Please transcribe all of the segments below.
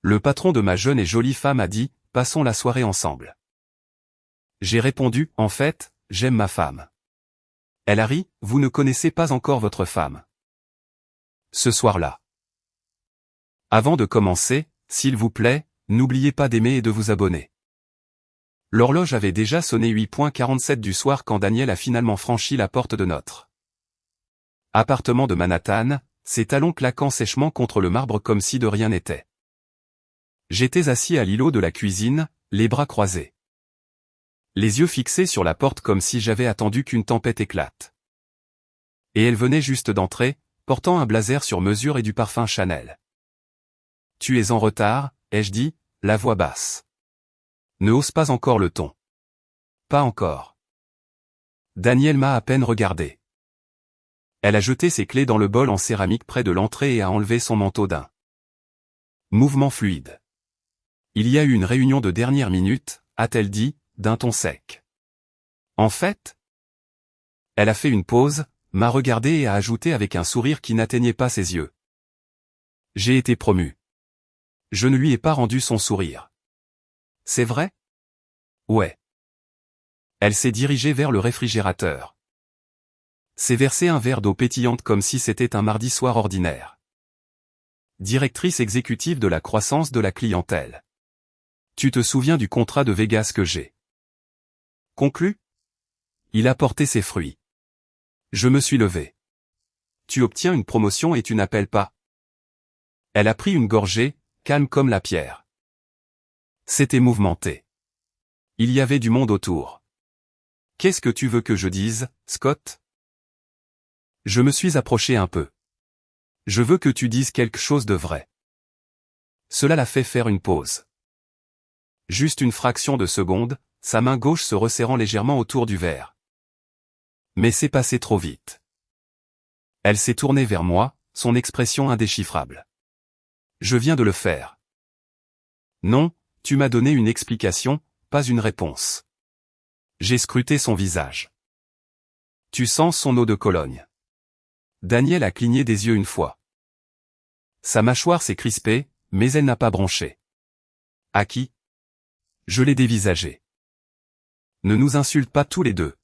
Le patron de ma jeune et jolie femme a dit, passons la soirée ensemble. J'ai répondu, en fait, j'aime ma femme. Elle a ri, vous ne connaissez pas encore votre femme. Ce soir-là. Avant de commencer, s'il vous plaît, n'oubliez pas d'aimer et de vous abonner. L'horloge avait déjà sonné 8h47 du soir quand Daniel a finalement franchi la porte de notre appartement de Manhattan, ses talons claquant sèchement contre le marbre comme si de rien n'était. J'étais assis à l'îlot de la cuisine, les bras croisés. Les yeux fixés sur la porte comme si j'avais attendu qu'une tempête éclate. Et elle venait juste d'entrer, portant un blazer sur mesure et du parfum Chanel. « Tu es en retard », ai-je dit, la voix basse. Ne hausse pas encore le ton. Pas encore. Daniel m'a à peine regardé. Elle a jeté ses clés dans le bol en céramique près de l'entrée et a enlevé son manteau d'un mouvement fluide. Il y a eu une réunion de dernière minute, a-t-elle dit, d'un ton sec. En fait, elle a fait une pause, m'a regardé et a ajouté avec un sourire qui n'atteignait pas ses yeux. J'ai été promu. Je ne lui ai pas rendu son sourire. C'est vrai? Ouais. Elle s'est dirigée vers le réfrigérateur. S'est versé un verre d'eau pétillante comme si c'était un mardi soir ordinaire. Directrice exécutive de la croissance de la clientèle. Tu te souviens du contrat de Vegas que j'ai conclu? Il a porté ses fruits. Je me suis levé. Tu obtiens une promotion et tu n'appelles pas. Elle a pris une gorgée, calme comme la pierre. C'était mouvementé. Il y avait du monde autour. Qu'est-ce que tu veux que je dise, Scott? Je me suis approché un peu. Je veux que tu dises quelque chose de vrai. Cela l'a fait faire une pause. Juste une fraction de seconde, sa main gauche se resserrant légèrement autour du verre. Mais c'est passé trop vite. Elle s'est tournée vers moi, son expression indéchiffrable. Je viens de le faire. Non, tu m'as donné une explication, pas une réponse. J'ai scruté son visage. Tu sens son eau de Cologne. Daniel a cligné des yeux une fois. Sa mâchoire s'est crispée, mais elle n'a pas bronché. À qui? Je l'ai dévisagé. Ne nous insulte pas tous les deux.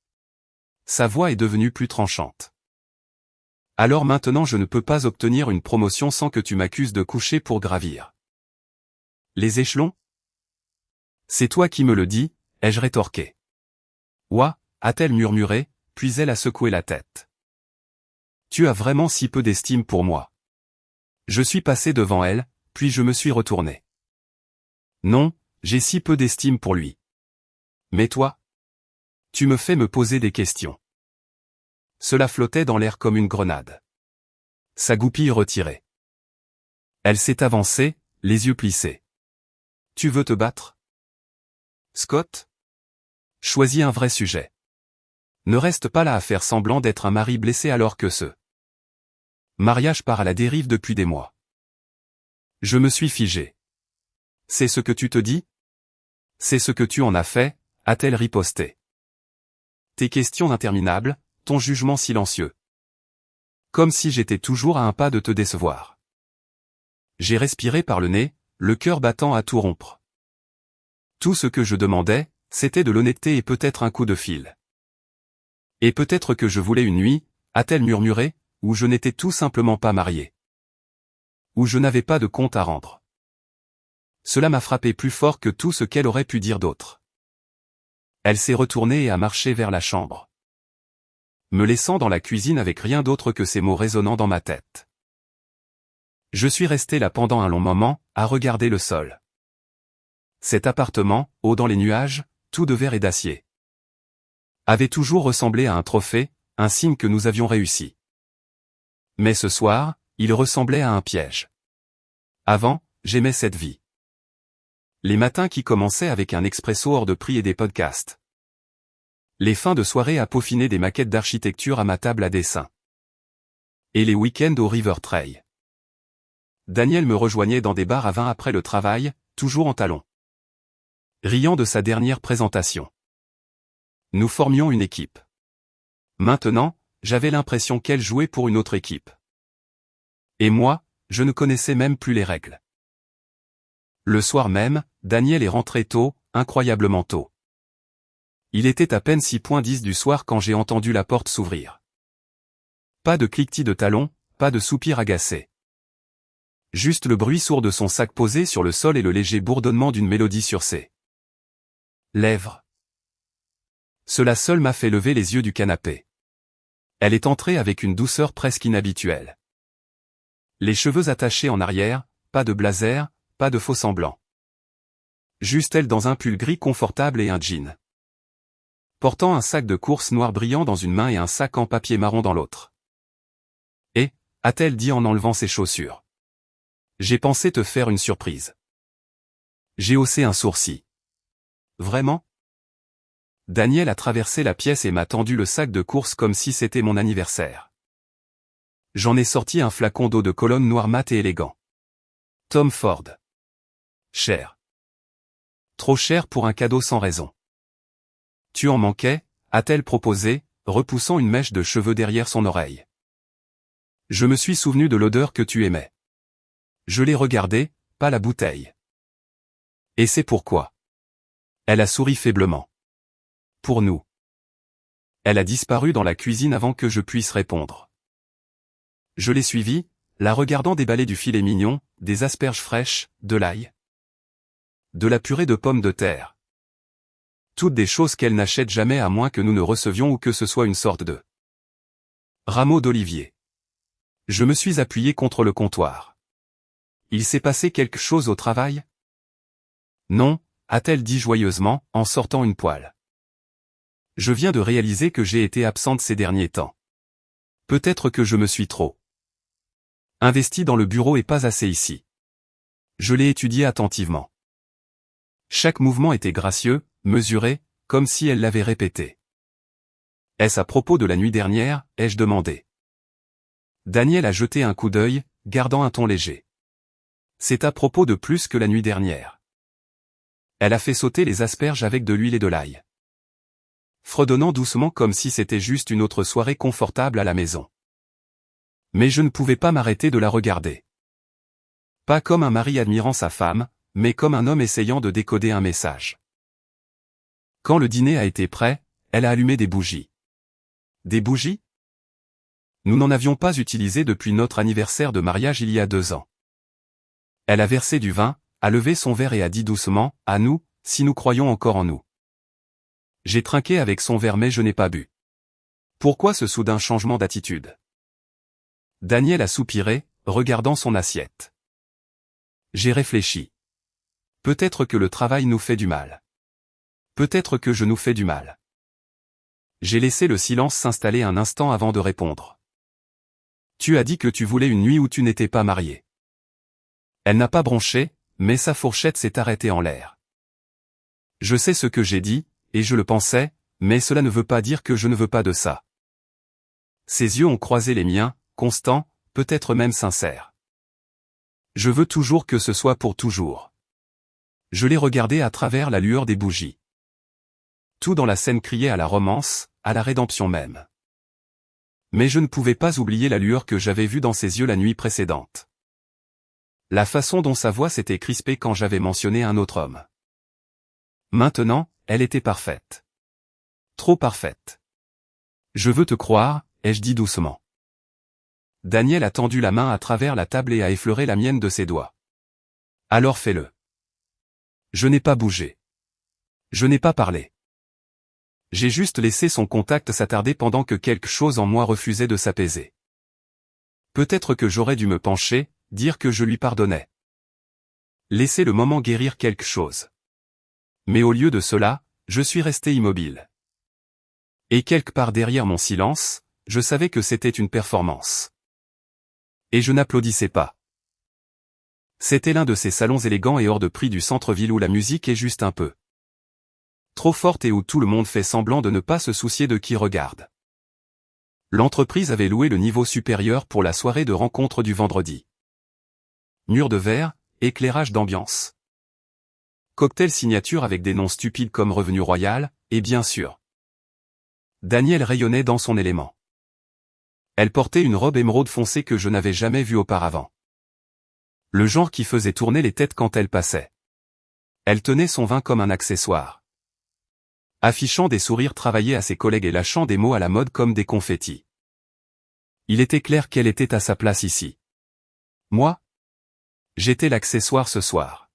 Sa voix est devenue plus tranchante. Alors maintenant je ne peux pas obtenir une promotion sans que tu m'accuses de coucher pour gravir les échelons? C'est toi qui me le dis, ai-je rétorqué. Ouah, a-t-elle murmuré, puis elle a secoué la tête. Tu as vraiment si peu d'estime pour moi. Je suis passé devant elle, puis je me suis retourné. Non, j'ai si peu d'estime pour lui. Mais toi? Tu me fais me poser des questions. Cela flottait dans l'air comme une grenade. Sa goupille retirée. Elle s'est avancée, les yeux plissés. Tu veux te battre? Scott? Choisis un vrai sujet. Ne reste pas là à faire semblant d'être un mari blessé alors que ce mariage part à la dérive depuis des mois. Je me suis figé. C'est ce que tu te dis? C'est ce que tu en as fait, a-t-elle riposté. Tes questions interminables, ton jugement silencieux. Comme si j'étais toujours à un pas de te décevoir. J'ai respiré par le nez, le cœur battant à tout rompre. Tout ce que je demandais, c'était de l'honnêteté et peut-être un coup de fil. Et peut-être que je voulais une nuit, a-t-elle murmuré, où je n'étais tout simplement pas marié. Où je n'avais pas de compte à rendre. Cela m'a frappé plus fort que tout ce qu'elle aurait pu dire d'autre. Elle s'est retournée et a marché vers la chambre. Me laissant dans la cuisine avec rien d'autre que ces mots résonnant dans ma tête. Je suis resté là pendant un long moment, à regarder le sol. Cet appartement, haut dans les nuages, tout de verre et d'acier, avait toujours ressemblé à un trophée, un signe que nous avions réussi. Mais ce soir, il ressemblait à un piège. Avant, j'aimais cette vie. Les matins qui commençaient avec un expresso hors de prix et des podcasts. Les fins de soirée à peaufiner des maquettes d'architecture à ma table à dessin. Et les week-ends au River Trail. Daniel me rejoignait dans des bars à vin après le travail, toujours en talons. Riant de sa dernière présentation. Nous formions une équipe. Maintenant, j'avais l'impression qu'elle jouait pour une autre équipe. Et moi, je ne connaissais même plus les règles. Le soir même, Daniel est rentré tôt, incroyablement tôt. Il était à peine 6:10 du soir quand j'ai entendu la porte s'ouvrir. Pas de cliquetis de talons, pas de soupir agacé. Juste le bruit sourd de son sac posé sur le sol et le léger bourdonnement d'une mélodie sur ses lèvres. Cela seul m'a fait lever les yeux du canapé. Elle est entrée avec une douceur presque inhabituelle. Les cheveux attachés en arrière, pas de blazer, pas de faux semblant. Juste elle dans un pull gris confortable et un jean. Portant un sac de course noir brillant dans une main et un sac en papier marron dans l'autre. Et, a-t-elle dit en enlevant ses chaussures. J'ai pensé te faire une surprise. J'ai haussé un sourcil. Vraiment? Daniel a traversé la pièce et m'a tendu le sac de course comme si c'était mon anniversaire. J'en ai sorti un flacon d'eau de Cologne noir mat et élégant. Tom Ford. Cher. Trop cher pour un cadeau sans raison. Tu en manquais, a-t-elle proposé, repoussant une mèche de cheveux derrière son oreille. Je me suis souvenu de l'odeur que tu aimais. Je l'ai regardée, pas la bouteille. Et c'est pourquoi. Elle a souri faiblement. Pour nous. Elle a disparu dans la cuisine avant que je puisse répondre. Je l'ai suivie, la regardant déballer du filet mignon, des asperges fraîches, de l'ail. De la purée de pommes de terre. Toutes des choses qu'elle n'achète jamais à moins que nous ne recevions ou que ce soit une sorte de rameau d'olivier. Je me suis appuyé contre le comptoir. Il s'est passé quelque chose au travail? Non, a-t-elle dit joyeusement, en sortant une poêle. Je viens de réaliser que j'ai été absente ces derniers temps. Peut-être que je me suis trop investi dans le bureau et pas assez ici. Je l'ai étudié attentivement. Chaque mouvement était gracieux, mesuré, comme si elle l'avait répété. Est-ce à propos de la nuit dernière, ai-je demandé. Daniel a jeté un coup d'œil, gardant un ton léger. C'est à propos de plus que la nuit dernière. Elle a fait sauter les asperges avec de l'huile et de l'ail. Fredonnant doucement comme si c'était juste une autre soirée confortable à la maison. Mais je ne pouvais pas m'arrêter de la regarder. Pas comme un mari admirant sa femme, mais comme un homme essayant de décoder un message. Quand le dîner a été prêt, elle a allumé des bougies. Des bougies? Nous n'en avions pas utilisé depuis notre anniversaire de mariage il y a 2 ans. Elle a versé du vin, a levé son verre et a dit doucement, à nous, si nous croyons encore en nous. J'ai trinqué avec son verre mais je n'ai pas bu. Pourquoi ce soudain changement d'attitude? Daniel a soupiré, regardant son assiette. J'ai réfléchi. Peut-être que le travail nous fait du mal. Peut-être que je nous fais du mal. J'ai laissé le silence s'installer un instant avant de répondre. Tu as dit que tu voulais une nuit où tu n'étais pas marié. Elle n'a pas bronché, mais sa fourchette s'est arrêtée en l'air. Je sais ce que j'ai dit, et je le pensais, mais cela ne veut pas dire que je ne veux pas de ça. Ses yeux ont croisé les miens, constants, peut-être même sincères. Je veux toujours que ce soit pour toujours. Je l'ai regardé à travers la lueur des bougies. Tout dans la scène criait à la romance, à la rédemption même. Mais je ne pouvais pas oublier la lueur que j'avais vue dans ses yeux la nuit précédente. La façon dont sa voix s'était crispée quand j'avais mentionné un autre homme. Maintenant, elle était parfaite. Trop parfaite. Je veux te croire, ai-je dit doucement. Daniel a tendu la main à travers la table et a effleuré la mienne de ses doigts. Alors fais-le. Je n'ai pas bougé. Je n'ai pas parlé. J'ai juste laissé son contact s'attarder pendant que quelque chose en moi refusait de s'apaiser. Peut-être que j'aurais dû me pencher, dire que je lui pardonnais. Laisser le moment guérir quelque chose. Mais au lieu de cela, je suis resté immobile. Et quelque part derrière mon silence, je savais que c'était une performance. Et je n'applaudissais pas. C'était l'un de ces salons élégants et hors de prix du centre-ville où la musique est juste un peu trop forte et où tout le monde fait semblant de ne pas se soucier de qui regarde. L'entreprise avait loué le niveau supérieur pour la soirée de rencontre du vendredi. Murs de verre, éclairage d'ambiance. Cocktail signature avec des noms stupides comme Revenu Royal, et bien sûr. Daniel rayonnait dans son élément. Elle portait une robe émeraude foncée que je n'avais jamais vue auparavant. Le genre qui faisait tourner les têtes quand elle passait. Elle tenait son vin comme un accessoire, affichant des sourires travaillés à ses collègues et lâchant des mots à la mode comme des confettis. Il était clair qu'elle était à sa place ici. Moi? J'étais l'accessoire ce soir.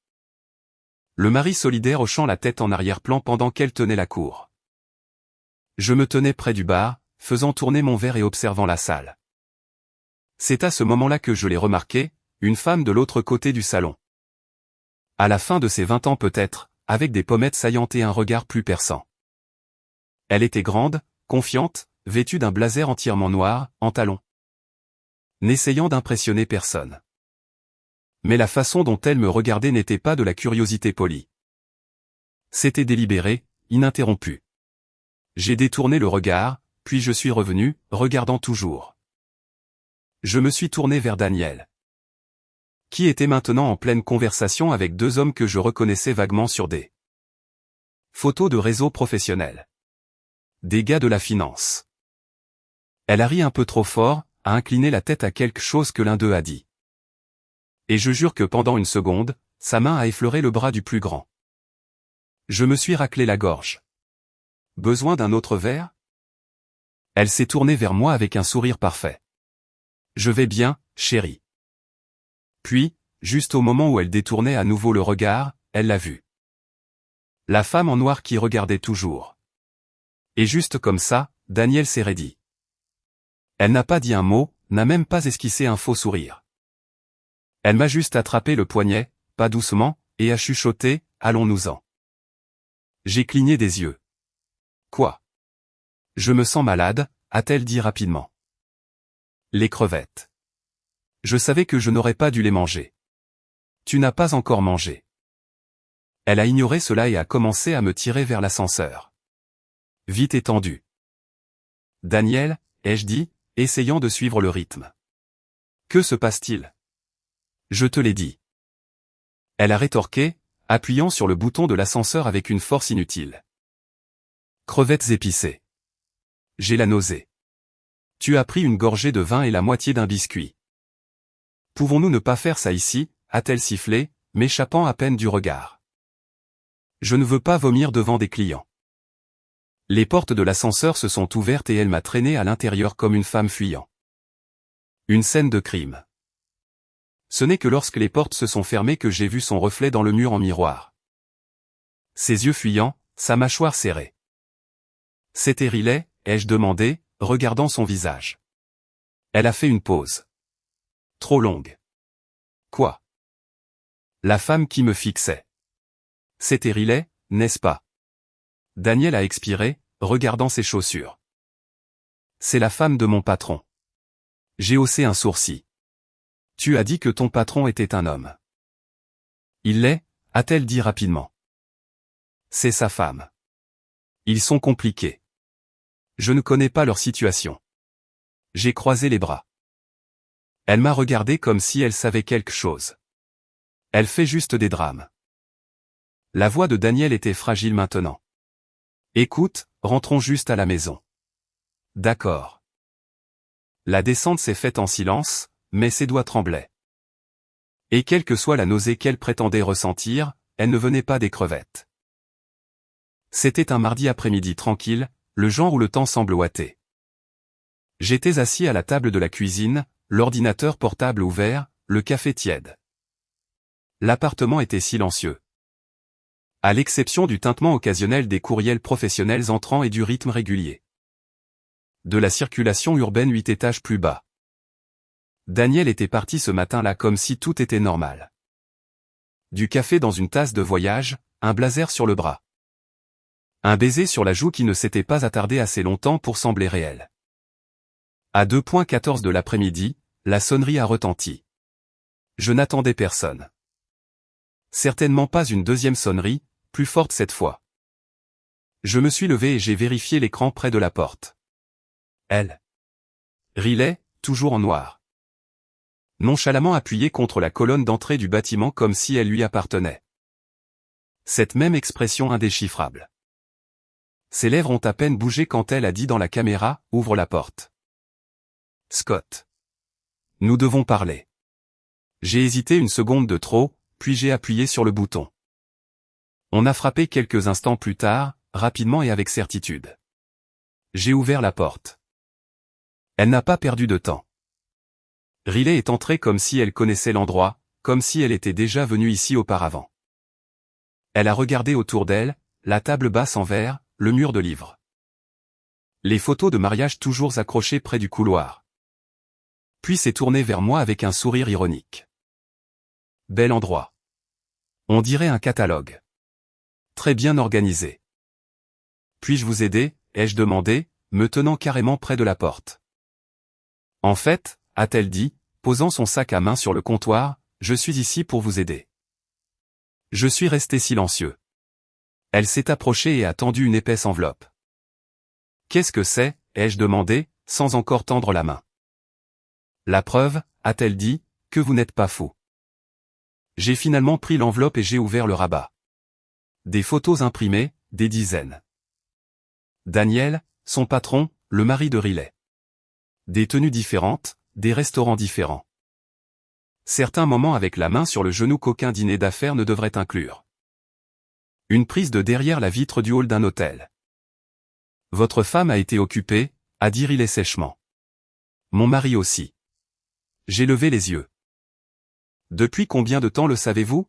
Le mari solidaire hochant la tête en arrière-plan pendant qu'elle tenait la cour. Je me tenais près du bar, faisant tourner mon verre et observant la salle. C'est à ce moment-là que je l'ai remarqué, une femme de l'autre côté du salon. À la fin de ses 20 ans peut-être, avec des pommettes saillantes et un regard plus perçant. Elle était grande, confiante, vêtue d'un blazer entièrement noir, en talons. N'essayant d'impressionner personne. Mais la façon dont elle me regardait n'était pas de la curiosité polie. C'était délibéré, ininterrompu. J'ai détourné le regard, puis je suis revenu, regardant toujours. Je me suis tourné vers Daniel, qui était maintenant en pleine conversation avec deux hommes que je reconnaissais vaguement sur des photos de réseaux professionnels. Des gars de la finance. Elle a ri un peu trop fort, a incliné la tête à quelque chose que l'un d'eux a dit. Et je jure que pendant une seconde, sa main a effleuré le bras du plus grand. Je me suis raclé la gorge. Besoin d'un autre verre? Elle s'est tournée vers moi avec un sourire parfait. Je vais bien, chérie. Puis, juste au moment où elle détournait à nouveau le regard, elle l'a vu. La femme en noir qui regardait toujours. Et juste comme ça, Daniel s'est raidi. Elle n'a pas dit un mot, n'a même pas esquissé un faux sourire. Elle m'a juste attrapé le poignet, pas doucement, et a chuchoté, allons-nous-en. J'ai cligné des yeux. Quoi? Je me sens malade, a-t-elle dit rapidement. Les crevettes. Je savais que je n'aurais pas dû les manger. Tu n'as pas encore mangé. Elle a ignoré cela et a commencé à me tirer vers l'ascenseur. Vite étendu. Daniel, ai-je dit, essayant de suivre le rythme. Que se passe-t-il? Je te l'ai dit. Elle a rétorqué, appuyant sur le bouton de l'ascenseur avec une force inutile. Crevettes épicées. J'ai la nausée. Tu as pris une gorgée de vin et la moitié d'un biscuit. Pouvons-nous ne pas faire ça ici, a-t-elle sifflé, m'échappant à peine du regard. Je ne veux pas vomir devant des clients. Les portes de l'ascenseur se sont ouvertes et elle m'a traîné à l'intérieur comme une femme fuyant. Une scène de crime. Ce n'est que lorsque les portes se sont fermées que j'ai vu son reflet dans le mur en miroir. Ses yeux fuyants, sa mâchoire serrée. C'était Riley, ai-je demandé, regardant son visage. Elle a fait une pause. Trop longue. Quoi? La femme qui me fixait. C'était Riley, n'est-ce pas? Daniel a expiré, regardant ses chaussures. C'est la femme de mon patron. J'ai haussé un sourcil. Tu as dit que ton patron était un homme. Il l'est, a-t-elle dit rapidement. C'est sa femme. Ils sont compliqués. Je ne connais pas leur situation. J'ai croisé les bras. Elle m'a regardé comme si elle savait quelque chose. Elle fait juste des drames. La voix de Daniel était fragile maintenant. Écoute, rentrons juste à la maison. D'accord. La descente s'est faite en silence, mais ses doigts tremblaient. Et quelle que soit la nausée qu'elle prétendait ressentir, elle ne venait pas des crevettes. C'était un mardi après-midi tranquille, le genre où le temps semble ouaté. J'étais assis à la table de la cuisine, l'ordinateur portable ouvert, le café tiède. L'appartement était silencieux. À l'exception du tintement occasionnel des courriels professionnels entrants et du rythme régulier de la circulation urbaine 8 étages plus bas. Daniel était parti ce matin-là comme si tout était normal. Du café dans une tasse de voyage, un blazer sur le bras. Un baiser sur la joue qui ne s'était pas attardé assez longtemps pour sembler réel. À 2:14 de l'après-midi, la sonnerie a retenti. Je n'attendais personne. Certainement pas une deuxième sonnerie, plus forte cette fois. Je me suis levé et j'ai vérifié l'écran près de la porte. Elle. Riley, toujours en noir. Nonchalamment appuyée contre la colonne d'entrée du bâtiment comme si elle lui appartenait. Cette même expression indéchiffrable. Ses lèvres ont à peine bougé quand elle a dit dans la caméra, ouvre la porte. Scott. Nous devons parler. J'ai hésité une seconde de trop, puis j'ai appuyé sur le bouton. On a frappé quelques instants plus tard, rapidement et avec certitude. J'ai ouvert la porte. Elle n'a pas perdu de temps. Riley est entrée comme si elle connaissait l'endroit, comme si elle était déjà venue ici auparavant. Elle a regardé autour d'elle, la table basse en verre, le mur de livres. Les photos de mariage toujours accrochées près du couloir. Puis s'est tournée vers moi avec un sourire ironique. Bel endroit. On dirait un catalogue. Très bien organisé. Puis-je vous aider, ai-je demandé, me tenant carrément près de la porte. En fait, a-t-elle dit, posant son sac à main sur le comptoir, je suis ici pour vous aider. Je suis resté silencieux. Elle s'est approchée et a tendu une épaisse enveloppe. Qu'est-ce que c'est, ai-je demandé, sans encore tendre la main. La preuve, a-t-elle dit, que vous n'êtes pas fou. J'ai finalement pris l'enveloppe et j'ai ouvert le rabat. Des photos imprimées, des dizaines. Daniel, son patron, le mari de Riley. Des tenues différentes, des restaurants différents. Certains moments avec la main sur le genou qu'aucun dîner d'affaires ne devrait inclure. Une prise de derrière la vitre du hall d'un hôtel. Votre femme a été occupée, a dit Riley sèchement. Mon mari aussi. J'ai levé les yeux. Depuis combien de temps le savez-vous?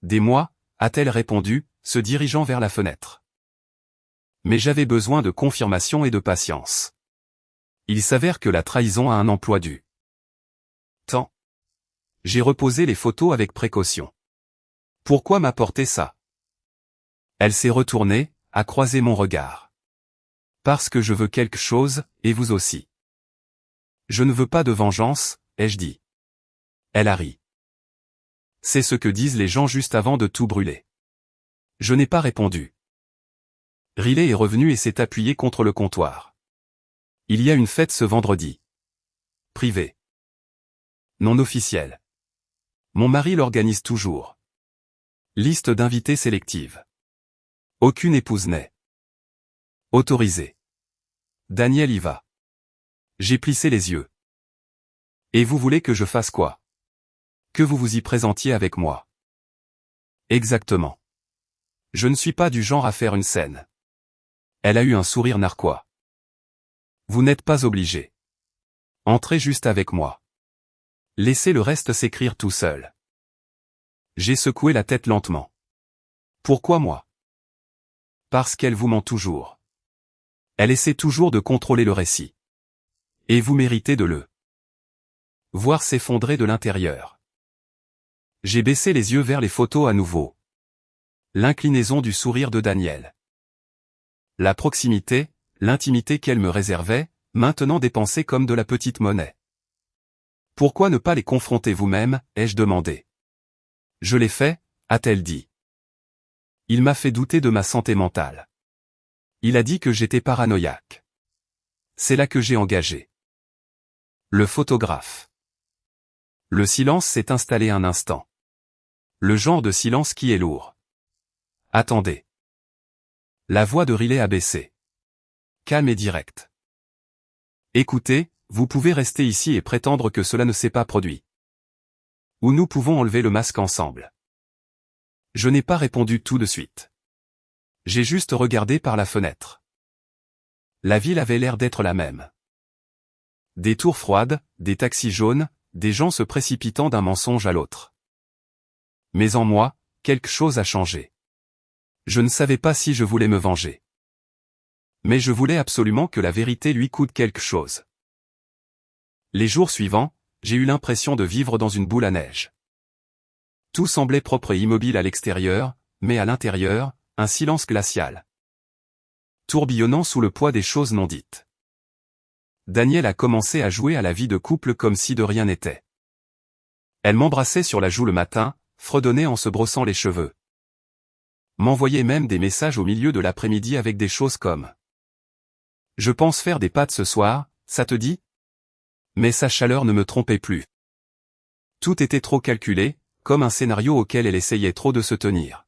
Des mois, a-t-elle répondu, se dirigeant vers la fenêtre. Mais j'avais besoin de confirmation et de patience. Il s'avère que la trahison a un emploi du temps. J'ai reposé les photos avec précaution. Pourquoi m'apporter ça? Elle s'est retournée, a croisé mon regard. Parce que je veux quelque chose, et vous aussi. Je ne veux pas de vengeance, ai-je dit. Elle a ri. C'est ce que disent les gens juste avant de tout brûler. Je n'ai pas répondu. Riley est revenu et s'est appuyé contre le comptoir. Il y a une fête ce vendredi. Privé. Non officielle. Mon mari l'organise toujours. Liste d'invités sélective. Aucune épouse n'est autorisée. Daniel y va. J'ai plissé les yeux. Et vous voulez que je fasse quoi? Que vous vous y présentiez avec moi. Exactement. Je ne suis pas du genre à faire une scène. Elle a eu un sourire narquois. Vous n'êtes pas obligé. Entrez juste avec moi. Laissez le reste s'écrire tout seul. J'ai secoué la tête lentement. Pourquoi moi? Parce qu'elle vous ment toujours. Elle essaie toujours de contrôler le récit. Et vous méritez de le voir s'effondrer de l'intérieur. J'ai baissé les yeux vers les photos à nouveau. L'inclinaison du sourire de Daniel. La proximité, l'intimité qu'elle me réservait, maintenant dépensée comme de la petite monnaie. Pourquoi ne pas les confronter vous-même, ai-je demandé. Je l'ai fait, a-t-elle dit. Il m'a fait douter de ma santé mentale. Il a dit que j'étais paranoïaque. C'est là que j'ai engagé le photographe. Le silence s'est installé un instant. Le genre de silence qui est lourd. Attendez. La voix de Riley a baissé. Calme et directe. Écoutez, vous pouvez rester ici et prétendre que cela ne s'est pas produit. Ou nous pouvons enlever le masque ensemble. Je n'ai pas répondu tout de suite. J'ai juste regardé par la fenêtre. La ville avait l'air d'être la même. Des tours froides, des taxis jaunes, des gens se précipitant d'un mensonge à l'autre. Mais en moi, quelque chose a changé. Je ne savais pas si je voulais me venger. Mais je voulais absolument que la vérité lui coûte quelque chose. Les jours suivants, j'ai eu l'impression de vivre dans une boule à neige. Tout semblait propre et immobile à l'extérieur, mais à l'intérieur, un silence glacial. Tourbillonnant sous le poids des choses non dites. Daniel a commencé à jouer à la vie de couple comme si de rien n'était. Elle m'embrassait sur la joue le matin, fredonnait en se brossant les cheveux. M'envoyait même des messages au milieu de l'après-midi avec des choses comme « Je pense faire des pâtes ce soir, ça te dit ?» Mais sa chaleur ne me trompait plus. Tout était trop calculé, comme un scénario auquel elle essayait trop de se tenir.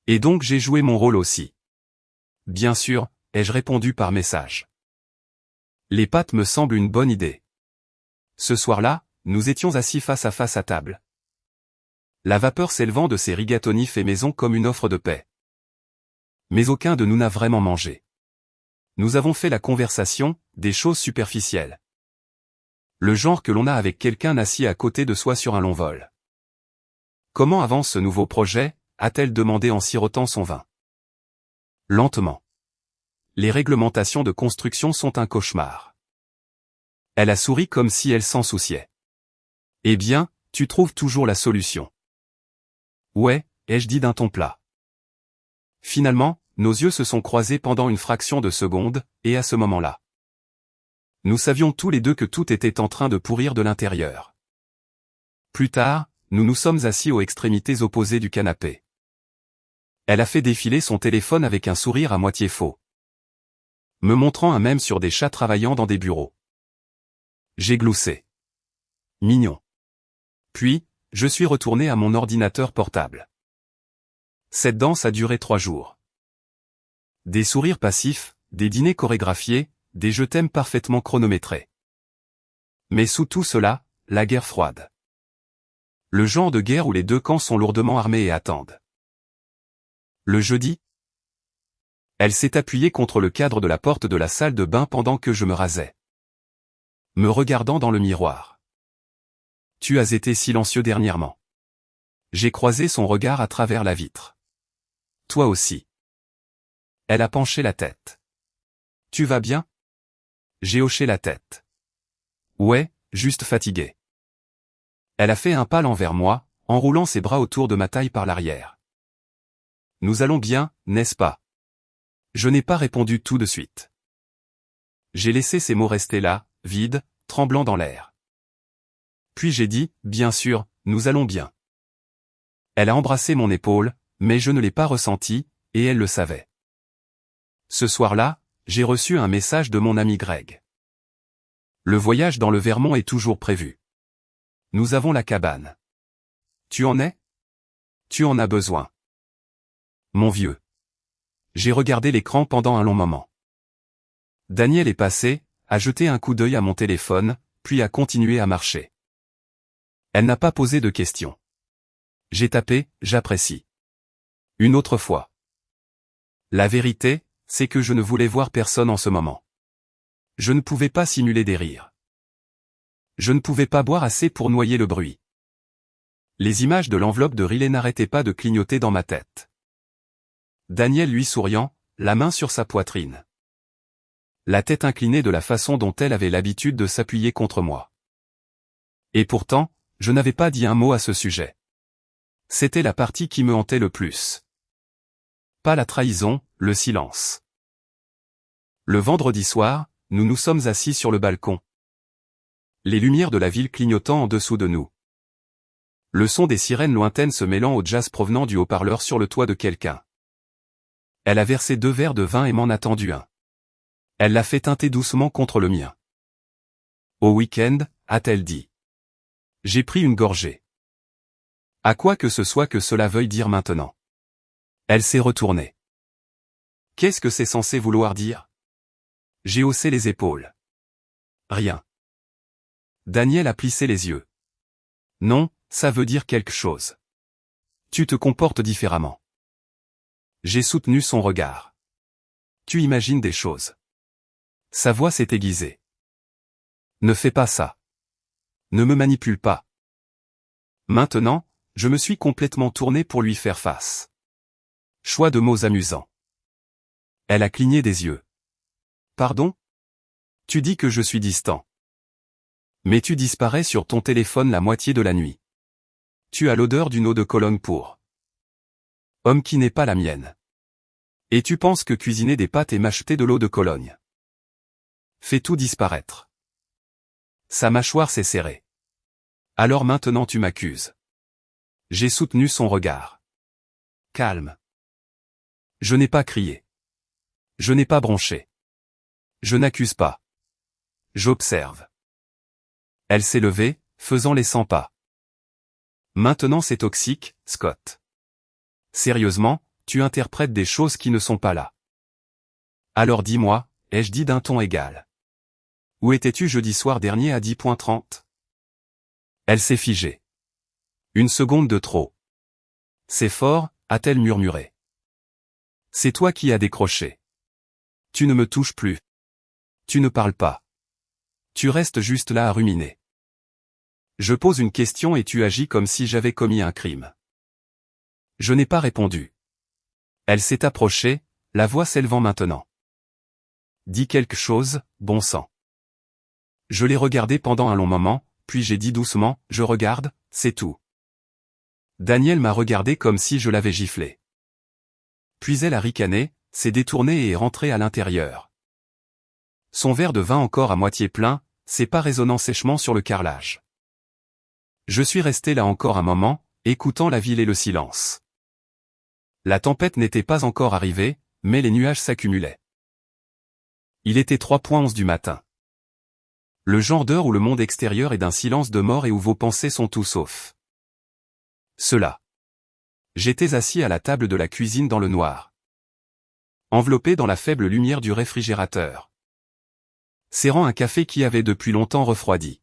Et donc j'ai joué mon rôle aussi. Bien sûr, ai-je répondu par message. Les pâtes me semblent une bonne idée. Ce soir-là, nous étions assis face à table. La vapeur s'élevant de ces rigatoni fait maison comme une offre de paix. Mais aucun de nous n'a vraiment mangé. Nous avons fait la conversation, des choses superficielles. Le genre que l'on a avec quelqu'un assis à côté de soi sur un long vol. Comment avance ce nouveau projet, a-t-elle demandé en sirotant son vin. Lentement. Les réglementations de construction sont un cauchemar. Elle a souri comme si elle s'en souciait. Eh bien, tu trouves toujours la solution. Ouais, ai-je dit d'un ton plat. Finalement, nos yeux se sont croisés pendant une fraction de seconde, et à ce moment-là. Nous savions tous les deux que tout était en train de pourrir de l'intérieur. Plus tard, nous nous sommes assis aux extrémités opposées du canapé. Elle a fait défiler son téléphone avec un sourire à moitié faux. Me montrant un mème sur des chats travaillant dans des bureaux. J'ai gloussé. Mignon. Puis, je suis retourné à mon ordinateur portable. Cette danse a duré 3 jours. Des sourires passifs, des dîners chorégraphiés, des je t'aime parfaitement chronométrés. Mais sous tout cela, la guerre froide. Le genre de guerre où les deux camps sont lourdement armés et attendent. Le jeudi, elle s'est appuyée contre le cadre de la porte de la salle de bain pendant que je me rasais. Me regardant dans le miroir. Tu as été silencieux dernièrement. J'ai croisé son regard à travers la vitre. Toi aussi. Elle a penché la tête. Tu vas bien? J'ai hoché la tête. Ouais, juste fatigué. Elle a fait un pas envers moi, enroulant ses bras autour de ma taille par l'arrière. Nous allons bien, n'est-ce pas? Je n'ai pas répondu tout de suite. J'ai laissé ces mots rester là, vides, tremblants dans l'air. Puis j'ai dit, bien sûr, nous allons bien. Elle a embrassé mon épaule, mais je ne l'ai pas ressenti, et elle le savait. Ce soir-là, j'ai reçu un message de mon ami Greg. Le voyage dans le Vermont est toujours prévu. Nous avons la cabane. Tu en es? Tu en as besoin. Mon vieux. J'ai regardé l'écran pendant un long moment. Daniel est passé, a jeté un coup d'œil à mon téléphone, puis a continué à marcher. Elle n'a pas posé de questions. J'ai tapé, j'apprécie. Une autre fois. La vérité, c'est que je ne voulais voir personne en ce moment. Je ne pouvais pas simuler des rires. Je ne pouvais pas boire assez pour noyer le bruit. Les images de l'enveloppe de Riley n'arrêtaient pas de clignoter dans ma tête. Daniel lui souriant, la main sur sa poitrine. La tête inclinée de la façon dont elle avait l'habitude de s'appuyer contre moi. Et pourtant, je n'avais pas dit un mot à ce sujet. C'était la partie qui me hantait le plus. Pas la trahison, le silence. Le vendredi soir, nous nous sommes assis sur le balcon. Les lumières de la ville clignotant en dessous de nous. Le son des sirènes lointaines se mêlant au jazz provenant du haut-parleur sur le toit de quelqu'un. Elle a versé 2 verres de vin et m'en a tendu un. Elle l'a fait teinter doucement contre le mien. Au week-end, a-t-elle dit. J'ai pris une gorgée. À quoi que ce soit que cela veuille dire maintenant. Elle s'est retournée. Qu'est-ce que c'est censé vouloir dire? J'ai haussé les épaules. Rien. Daniel a plissé les yeux. Non, ça veut dire quelque chose. Tu te comportes différemment. J'ai soutenu son regard. Tu imagines des choses. Sa voix s'est aiguisée. Ne fais pas ça. Ne me manipule pas. Maintenant, je me suis complètement tourné pour lui faire face. Choix de mots amusants. Elle a cligné des yeux. Pardon? Tu dis que je suis distant. Mais tu disparais sur ton téléphone la moitié de la nuit. Tu as l'odeur d'une eau de Cologne pour homme qui n'est pas la mienne. Et tu penses que cuisiner des pâtes et m'acheter de l'eau de Cologne fait tout disparaître. Sa mâchoire s'est serrée. Alors maintenant tu m'accuses. J'ai soutenu son regard. Calme. Je n'ai pas crié. Je n'ai pas bronché. Je n'accuse pas. J'observe. Elle s'est levée, faisant les 100 pas. Maintenant c'est toxique, Scott. Sérieusement, tu interprètes des choses qui ne sont pas là. Alors dis-moi, ai-je dit d'un ton égal. Où étais-tu jeudi soir dernier à 10h30? Elle s'est figée. Une seconde de trop. C'est fort, a-t-elle murmuré. C'est toi qui as décroché. Tu ne me touches plus. Tu ne parles pas. Tu restes juste là à ruminer. Je pose une question et tu agis comme si j'avais commis un crime. Je n'ai pas répondu. Elle s'est approchée, la voix s'élevant maintenant. Dis quelque chose, bon sang. Je l'ai regardé pendant un long moment, puis j'ai dit doucement, je regarde, c'est tout. Daniel m'a regardé comme si je l'avais giflé. Puis elle a ricané, s'est détournée et est rentrée à l'intérieur. Son verre de vin encore à moitié plein, ses pas résonnant sèchement sur le carrelage. Je suis resté là encore un moment, écoutant la ville et le silence. La tempête n'était pas encore arrivée, mais les nuages s'accumulaient. Il était 3:11 du matin. Le genre d'heure où le monde extérieur est d'un silence de mort et où vos pensées sont tout sauf. Cela. J'étais assis à la table de la cuisine dans le noir. Enveloppé dans la faible lumière du réfrigérateur. Serrant un café qui avait depuis longtemps refroidi.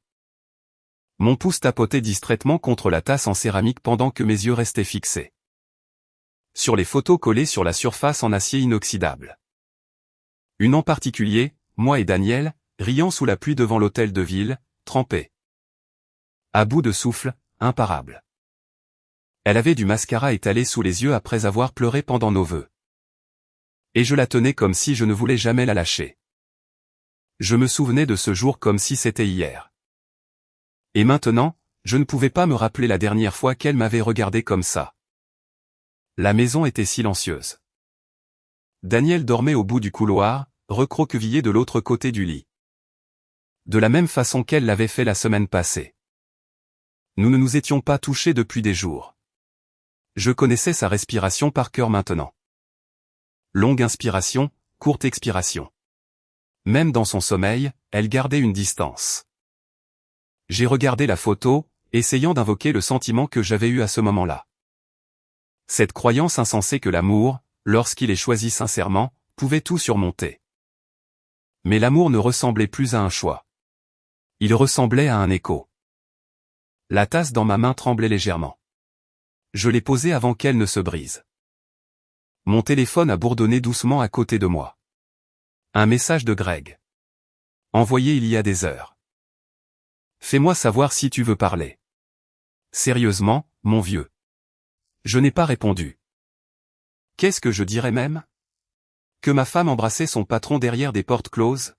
Mon pouce tapotait distraitement contre la tasse en céramique pendant que mes yeux restaient fixés sur les photos collées sur la surface en acier inoxydable. Une en particulier, moi et Daniel, riant sous la pluie devant l'hôtel de ville, trempés. À bout de souffle, imparable. Elle avait du mascara étalé sous les yeux après avoir pleuré pendant nos vœux. Et je la tenais comme si je ne voulais jamais la lâcher. Je me souvenais de ce jour comme si c'était hier. Et maintenant, je ne pouvais pas me rappeler la dernière fois qu'elle m'avait regardé comme ça. La maison était silencieuse. Daniel dormait au bout du couloir, recroquevillé de l'autre côté du lit. De la même façon qu'elle l'avait fait la semaine passée. Nous ne nous étions pas touchés depuis des jours. Je connaissais sa respiration par cœur maintenant. Longue inspiration, courte expiration. Même dans son sommeil, elle gardait une distance. J'ai regardé la photo, essayant d'invoquer le sentiment que j'avais eu à ce moment-là. Cette croyance insensée que l'amour, lorsqu'il est choisi sincèrement, pouvait tout surmonter. Mais l'amour ne ressemblait plus à un choix. Il ressemblait à un écho. La tasse dans ma main tremblait légèrement. Je l'ai posée avant qu'elle ne se brise. Mon téléphone a bourdonné doucement à côté de moi. Un message de Greg. Envoyé il y a des heures. Fais-moi savoir si tu veux parler. Sérieusement, mon vieux. Je n'ai pas répondu. Qu'est-ce que je dirais même? Que ma femme embrassait son patron derrière des portes closes?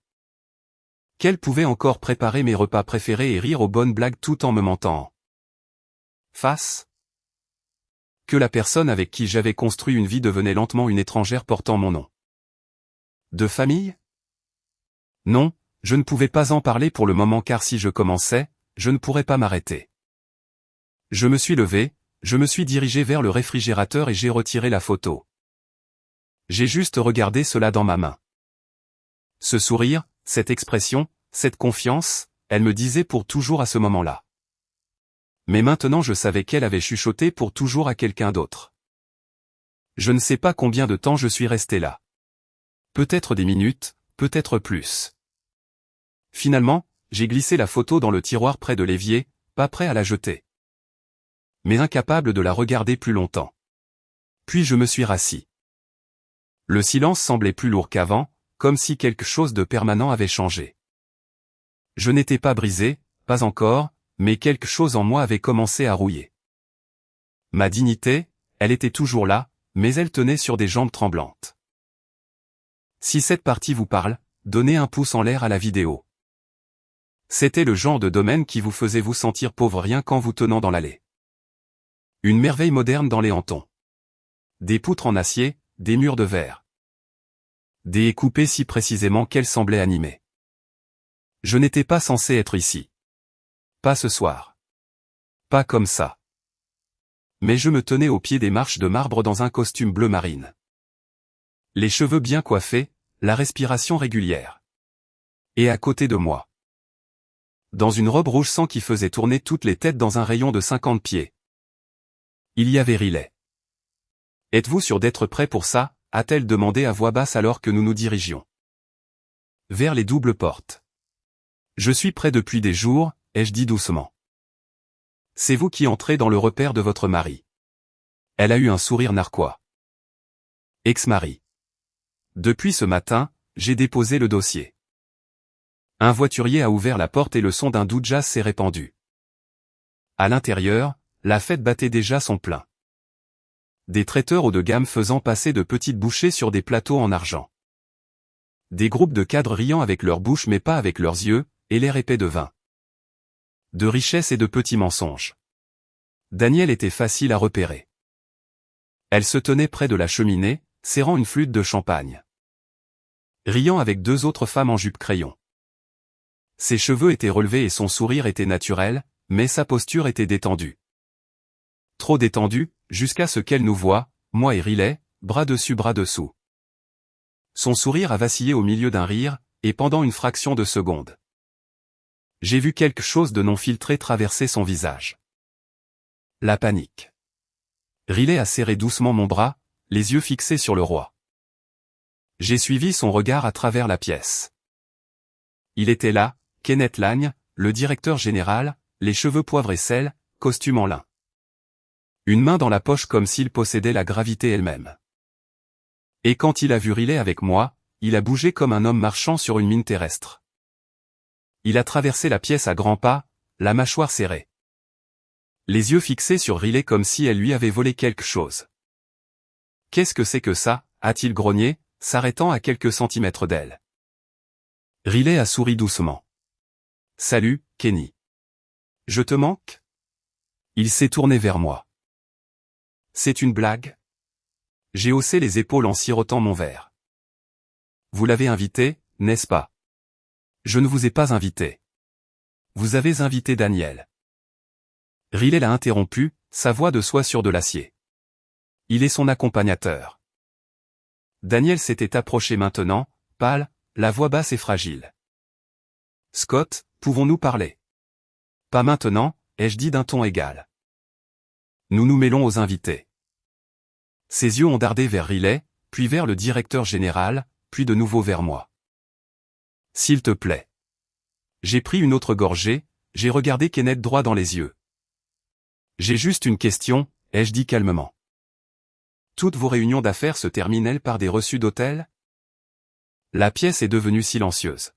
Qu'elle pouvait encore préparer mes repas préférés et rire aux bonnes blagues tout en me mentant face? Que la personne avec qui j'avais construit une vie devenait lentement une étrangère portant mon nom. De famille? Non, je ne pouvais pas en parler pour le moment car si je commençais, je ne pourrais pas m'arrêter. Je me suis levé, je me suis dirigé vers le réfrigérateur et j'ai retiré la photo. J'ai juste regardé cela dans ma main. Ce sourire, cette expression, cette confiance, elle me disait pour toujours à ce moment-là. Mais maintenant je savais qu'elle avait chuchoté pour toujours à quelqu'un d'autre. Je ne sais pas combien de temps je suis resté là. Peut-être des minutes, peut-être plus. Finalement, j'ai glissé la photo dans le tiroir près de l'évier, pas prêt à la jeter. Mais incapable de la regarder plus longtemps. Puis je me suis rassis. Le silence semblait plus lourd qu'avant, comme si quelque chose de permanent avait changé. Je n'étais pas brisé, pas encore, mais quelque chose en moi avait commencé à rouiller. Ma dignité, elle était toujours là, mais elle tenait sur des jambes tremblantes. Si cette partie vous parle, donnez un pouce en l'air à la vidéo. C'était le genre de domaine qui vous faisait vous sentir pauvre rien qu'en vous tenant dans l'allée. Une merveille moderne dans les hantons. Des poutres en acier, des murs de verre. Des haies coupées si précisément qu'elles semblaient animées. Je n'étais pas censé être ici. Pas ce soir. Pas comme ça. Mais je me tenais au pied des marches de marbre dans un costume bleu marine. Les cheveux bien coiffés, la respiration régulière. Et à côté de moi. Dans une robe rouge sang qui faisait tourner toutes les têtes dans un rayon de 50 pieds. Il y avait Riley. Êtes-vous sûr d'être prêt pour ça? A-t-elle demandé à voix basse alors que nous nous dirigions vers les doubles portes. Je suis prêt depuis des jours, ai-je dit doucement. C'est vous qui entrez dans le repère de votre mari. Elle a eu un sourire narquois. Ex-mari. Depuis ce matin, j'ai déposé le dossier. Un voiturier a ouvert la porte et le son d'un doux jazz s'est répandu. À l'intérieur, la fête battait déjà son plein. Des traiteurs haut de gamme faisant passer de petites bouchées sur des plateaux en argent. Des groupes de cadres riant avec leur bouche mais pas avec leurs yeux, et l'air épais de vin. De richesse et de petits mensonges. Daniel était facile à repérer. Elle se tenait près de la cheminée, serrant une flûte de champagne. Riant avec deux autres femmes en jupe crayon. Ses cheveux étaient relevés et son sourire était naturel, mais sa posture était détendue. Trop détendue, jusqu'à ce qu'elle nous voie, moi et Riley, bras dessus bras dessous. Son sourire a vacillé au milieu d'un rire, et pendant une fraction de seconde. J'ai vu quelque chose de non filtré traverser son visage. La panique. Riley a serré doucement mon bras, les yeux fixés sur le roi. J'ai suivi son regard à travers la pièce. Il était là, Kenneth Lagne, le directeur général, les cheveux poivre et sel, costume en lin. Une main dans la poche comme s'il possédait la gravité elle-même. Et quand il a vu Riley avec moi, il a bougé comme un homme marchant sur une mine terrestre. Il a traversé la pièce à grands pas, la mâchoire serrée. Les yeux fixés sur Riley comme si elle lui avait volé quelque chose. « Qu'est-ce que c'est que ça ?» a-t-il grogné, s'arrêtant à quelques centimètres d'elle. Riley a souri doucement. « Salut, Kenny. Je te manque ?» Il s'est tourné vers moi. « C'est une blague ?» J'ai haussé les épaules en sirotant mon verre. « Vous l'avez invité, n'est-ce pas ?» « Je ne vous ai pas invité. Vous avez invité Daniel. » Riley l'a interrompu, sa voix de soie sur de l'acier. Il est son accompagnateur. Daniel s'était approché maintenant, pâle, la voix basse et fragile. « Scott, pouvons-nous parler ?»« Pas maintenant, » ai-je dit d'un ton égal. Nous nous mêlons aux invités. Ses yeux ont dardé vers Riley, puis vers le directeur général, puis de nouveau vers moi. « S'il te plaît. » J'ai pris une autre gorgée, j'ai regardé Kenneth droit dans les yeux. « J'ai juste une question, » ai-je dit calmement. « Toutes vos réunions d'affaires se terminent-elles par des reçus d'hôtel ?» La pièce est devenue silencieuse.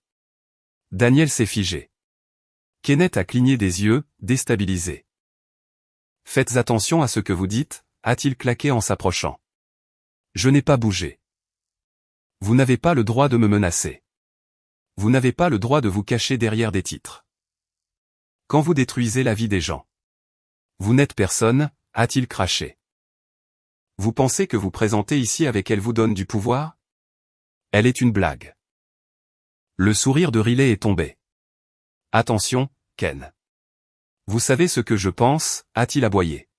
Daniel s'est figé. Kenneth a cligné des yeux, déstabilisé. « Faites attention à ce que vous dites, » a-t-il claqué en s'approchant. Je n'ai pas bougé. Vous n'avez pas le droit de me menacer. Vous n'avez pas le droit de vous cacher derrière des titres. Quand vous détruisez la vie des gens. Vous n'êtes personne, a-t-il craché. Vous pensez que vous présentez ici avec elle vous donne du pouvoir? Elle est une blague. Le sourire de Riley est tombé. Attention, Ken. Vous savez ce que je pense, a-t-il aboyé.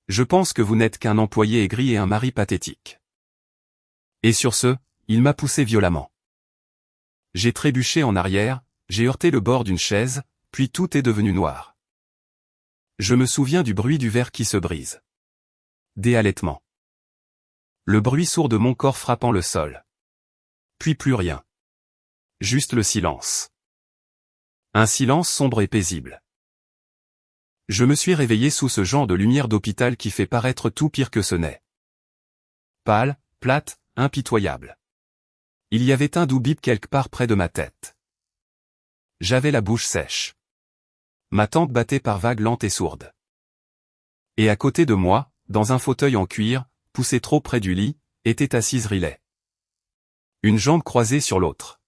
Je pense que vous n'êtes qu'un employé aigri et un mari pathétique. Et sur ce, il m'a poussé violemment. J'ai trébuché en arrière, j'ai heurté le bord d'une chaise, puis tout est devenu noir. Je me souviens du bruit du verre qui se brise. Des halètements. Le bruit sourd de mon corps frappant le sol. Puis plus rien. Juste le silence. Un silence sombre et paisible. Je me suis réveillé sous ce genre de lumière d'hôpital qui fait paraître tout pire que ce n'est. Pâle, plate, impitoyable. Il y avait un doux bip quelque part près de ma tête. J'avais la bouche sèche. Ma tempe battait par vagues lentes et sourdes. Et à côté de moi, dans un fauteuil en cuir, poussé trop près du lit, était assise Riley. Une jambe croisée sur l'autre.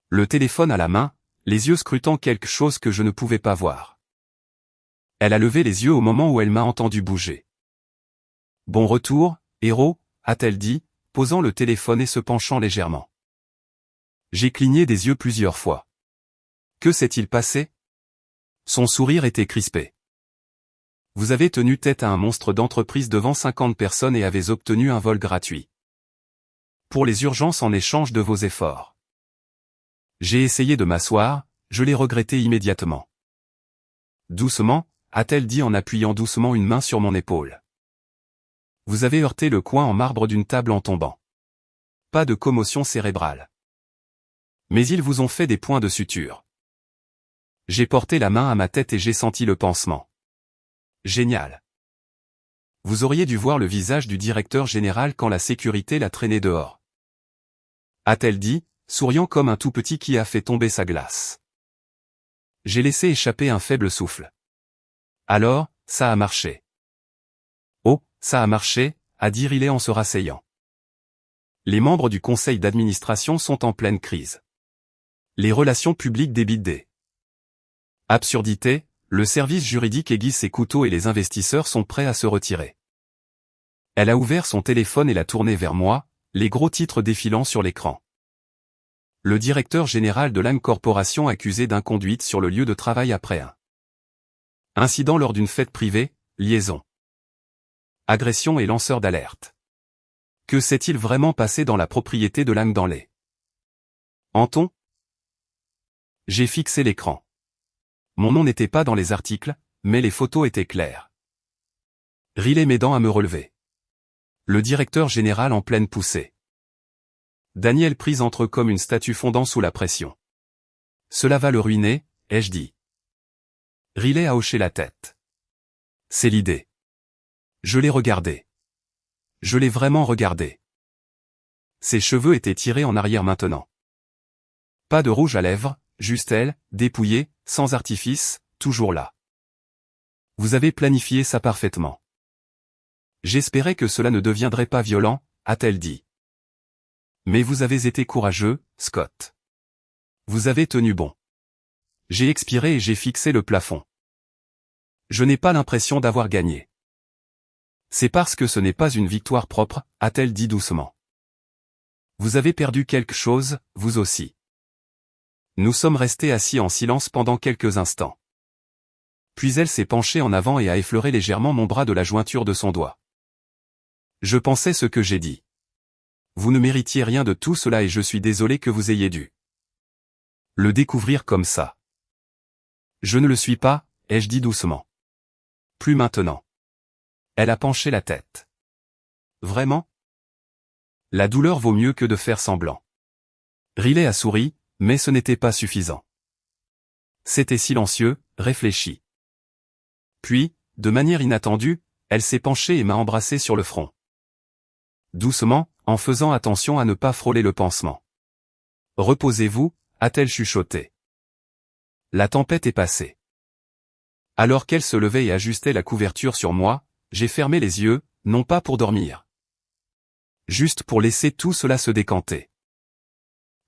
Le téléphone à la main, les yeux scrutant quelque chose que je ne pouvais pas voir. Elle a levé les yeux au moment où elle m'a entendu bouger. « Bon retour, héros » a-t-elle dit, posant le téléphone et se penchant légèrement. J'ai cligné des yeux plusieurs fois. Que s'est-il passé? Son sourire était crispé. Vous avez tenu tête à un monstre d'entreprise devant 50 personnes et avez obtenu un vol gratuit. Pour les urgences en échange de vos efforts. J'ai essayé de m'asseoir, je l'ai regretté immédiatement. Doucement, a-t-elle dit en appuyant doucement une main sur mon épaule. Vous avez heurté le coin en marbre d'une table en tombant. Pas de commotion cérébrale. Mais ils vous ont fait des points de suture. J'ai porté la main à ma tête et j'ai senti le pansement. Génial. Vous auriez dû voir le visage du directeur général quand la sécurité l'a traîné dehors. A-t-elle dit, souriant comme un tout petit qui a fait tomber sa glace. J'ai laissé échapper un faible souffle. Alors, ça a marché. Oh, ça a marché, a dit Riley en se rasseyant. Les membres du conseil d'administration sont en pleine crise. Les relations publiques débridées. Absurdité, le service juridique aiguise ses couteaux et les investisseurs sont prêts à se retirer. Elle a ouvert son téléphone et l'a tourné vers moi, les gros titres défilant sur l'écran. Le directeur général de l'AM Corporation accusé d'inconduite sur le lieu de travail après un incident lors d'une fête privée, liaison. Agression et lanceur d'alerte. Que s'est-il vraiment passé dans la propriété de l'AM dans les Anton? J'ai fixé l'écran. Mon nom n'était pas dans les articles, mais les photos étaient claires. Riley m'aidant à me relever. Le directeur général en pleine poussée. Daniel prise entre eux comme une statue fondant sous la pression. Cela va le ruiner, ai-je dit. Riley a hoché la tête. C'est l'idée. Je l'ai regardé. Je l'ai vraiment regardé. Ses cheveux étaient tirés en arrière maintenant. Pas de rouge à lèvres, juste elle, dépouillée, sans artifice, toujours là. Vous avez planifié ça parfaitement. J'espérais que cela ne deviendrait pas violent, a-t-elle dit. Mais vous avez été courageux, Scott. Vous avez tenu bon. J'ai expiré et j'ai fixé le plafond. Je n'ai pas l'impression d'avoir gagné. C'est parce que ce n'est pas une victoire propre, a-t-elle dit doucement. Vous avez perdu quelque chose, vous aussi. Nous sommes restés assis en silence pendant quelques instants. Puis elle s'est penchée en avant et a effleuré légèrement mon bras de la jointure de son doigt. Je pensais ce que j'ai dit. Vous ne méritiez rien de tout cela et je suis désolé que vous ayez dû le découvrir comme ça. Je ne le suis pas, ai-je dit doucement. Plus maintenant. Elle a penché la tête. Vraiment? La douleur vaut mieux que de faire semblant. Riley a souri, mais ce n'était pas suffisant. C'était silencieux, réfléchi. Puis, de manière inattendue, elle s'est penchée et m'a embrassé sur le front. Doucement, en faisant attention à ne pas frôler le pansement. Reposez-vous, a-t-elle chuchoté. La tempête est passée. Alors qu'elle se levait et ajustait la couverture sur moi, j'ai fermé les yeux, non pas pour dormir. Juste pour laisser tout cela se décanter.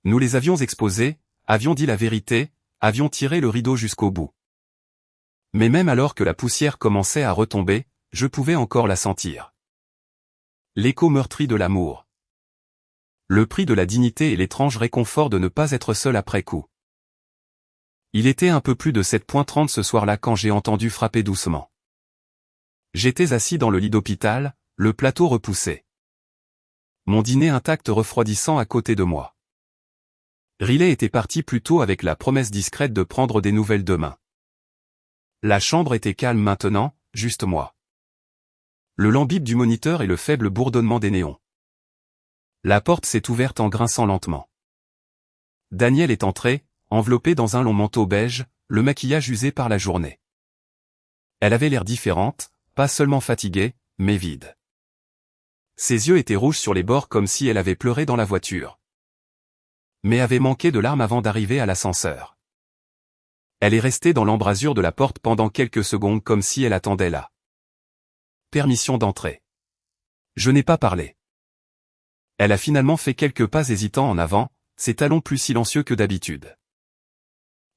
Nous les avions exposés, avions dit la vérité, avions tiré le rideau jusqu'au bout. Mais même alors que la poussière commençait à retomber, je pouvais encore la sentir. L'écho meurtri de l'amour. Le prix de la dignité et l'étrange réconfort de ne pas être seul après coup. Il était un peu plus de 7h30 ce soir-là quand j'ai entendu frapper doucement. J'étais assis dans le lit d'hôpital, le plateau repoussé. Mon dîner intact refroidissant à côté de moi. Riley était parti plus tôt avec la promesse discrète de prendre des nouvelles demain. La chambre était calme maintenant, juste moi. Le lambip du moniteur et le faible bourdonnement des néons. La porte s'est ouverte en grinçant lentement. Daniel est entré, enveloppé dans un long manteau beige, le maquillage usé par la journée. Elle avait l'air différente, pas seulement fatiguée, mais vide. Ses yeux étaient rouges sur les bords comme si elle avait pleuré dans la voiture. Mais avait manqué de larmes avant d'arriver à l'ascenseur. Elle est restée dans l'embrasure de la porte pendant quelques secondes comme si elle attendait là. Permission d'entrer. Je n'ai pas parlé. Elle a finalement fait quelques pas hésitants en avant, ses talons plus silencieux que d'habitude.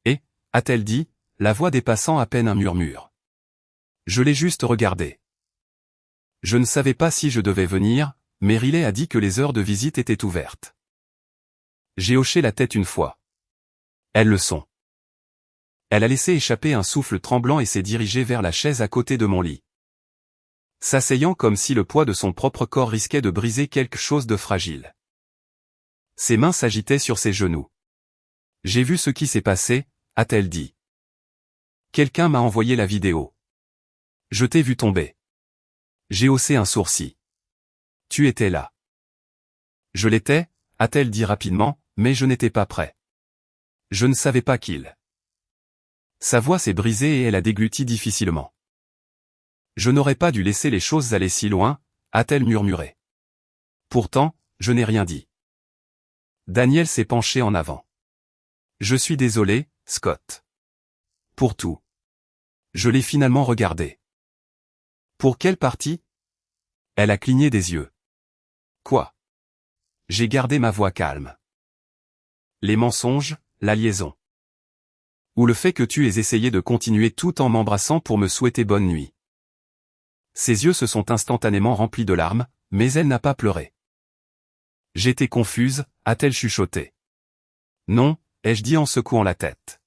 Et, a-t-elle dit, la voix dépassant à peine un murmure. Je l'ai juste regardé. Je ne savais pas si je devais venir, mais Riley a dit que les heures de visite étaient ouvertes. J'ai hoché la tête une fois. Elles le sont. Elle a laissé échapper un souffle tremblant et s'est dirigée vers la chaise à côté de mon lit. S'asseyant comme si le poids de son propre corps risquait de briser quelque chose de fragile. Ses mains s'agitaient sur ses genoux. J'ai vu ce qui s'est passé, a-t-elle dit. Quelqu'un m'a envoyé la vidéo. Je t'ai vu tomber. J'ai haussé un sourcil. Tu étais là. Je l'étais, a-t-elle dit rapidement, mais je n'étais pas prêt. Je ne savais pas qu'il. Sa voix s'est brisée et elle a dégluti difficilement. Je n'aurais pas dû laisser les choses aller si loin, a-t-elle murmuré. Pourtant, je n'ai rien dit. Daniel s'est penché en avant. Je suis désolé, Scott. Pour tout. Je l'ai finalement regardé. Pour quelle partie? Elle a cligné des yeux. Quoi? J'ai gardé ma voix calme. Les mensonges, la liaison. Ou le fait que tu aies essayé de continuer tout en m'embrassant pour me souhaiter bonne nuit. Ses yeux se sont instantanément remplis de larmes, mais elle n'a pas pleuré. J'étais confuse, a-t-elle chuchoté. Non, ai-je dit en secouant la tête.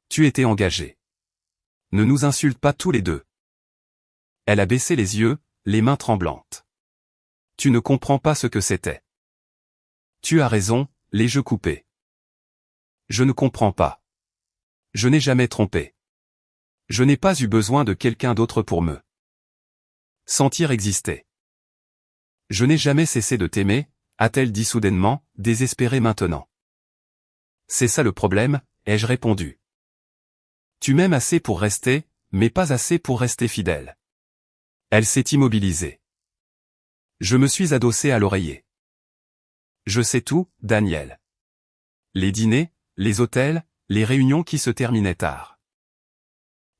Tu étais engagé. Ne nous insulte pas tous les deux. Elle a baissé les yeux, les mains tremblantes. Tu ne comprends pas ce que c'était. Tu as raison, les jeux coupés. Je ne comprends pas. Je n'ai jamais trompé. Je n'ai pas eu besoin de quelqu'un d'autre pour me sentir exister. Je n'ai jamais cessé de t'aimer, a-t-elle dit soudainement, désespérée maintenant. C'est ça le problème, ai-je répondu. Tu m'aimes assez pour rester, mais pas assez pour rester fidèle. Elle s'est immobilisée. Je me suis adossé à l'oreiller. Je sais tout, Daniel. Les dîners, les hôtels, les réunions qui se terminaient tard.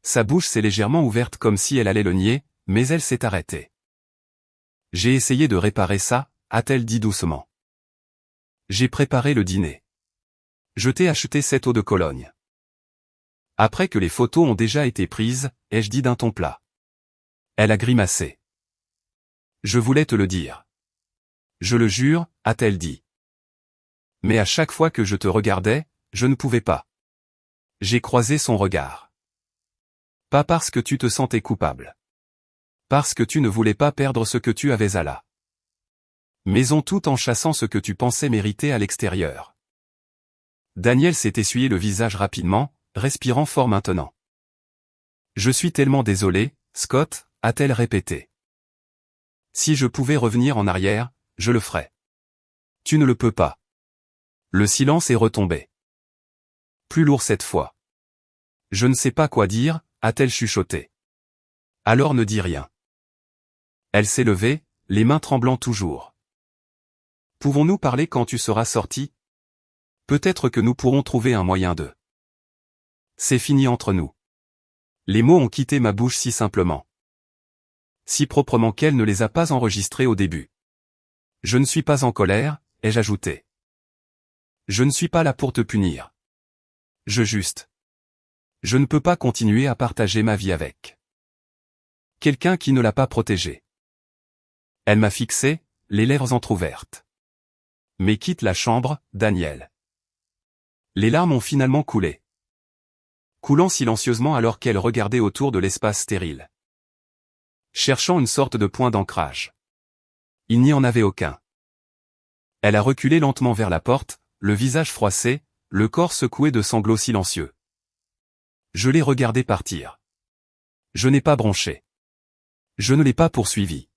Sa bouche s'est légèrement ouverte comme si elle allait le nier, mais elle s'est arrêtée. J'ai essayé de réparer ça, a-t-elle dit doucement. J'ai préparé le dîner. Je t'ai acheté cette eau de Cologne. Après que les photos ont déjà été prises, ai-je dit d'un ton plat. Elle a grimacé. Je voulais te le dire. Je le jure, a-t-elle dit. Mais à chaque fois que je te regardais, je ne pouvais pas. J'ai croisé son regard. Pas parce que tu te sentais coupable. Parce que tu ne voulais pas perdre ce que tu avais à la maison tout en chassant ce que tu pensais mériter à l'extérieur. Daniel s'est essuyé le visage rapidement, respirant fort maintenant. Je suis tellement désolé, Scott, a-t-elle répété. Si je pouvais revenir en arrière, je le ferais. Tu ne le peux pas. Le silence est retombé. Plus lourd cette fois. Je ne sais pas quoi dire, a-t-elle chuchoté. Alors ne dis rien. Elle s'est levée, les mains tremblant toujours. Pouvons-nous parler quand tu seras sorti? Peut-être que nous pourrons trouver un moyen de. C'est fini entre nous. Les mots ont quitté ma bouche si simplement. Si proprement qu'elle ne les a pas enregistrés au début. Je ne suis pas en colère, ai-je ajouté. Je ne suis pas là pour te punir. Je ne peux pas continuer à partager ma vie avec quelqu'un qui ne l'a pas protégée. Elle m'a fixé, les lèvres entr'ouvertes. Mais quitte la chambre, Daniel. Les larmes ont finalement coulé. Coulant silencieusement alors qu'elle regardait autour de l'espace stérile. Cherchant une sorte de point d'ancrage. Il n'y en avait aucun. Elle a reculé lentement vers la porte, le visage froissé, le corps secoué de sanglots silencieux. Je l'ai regardé partir. Je n'ai pas bronché. Je ne l'ai pas poursuivi.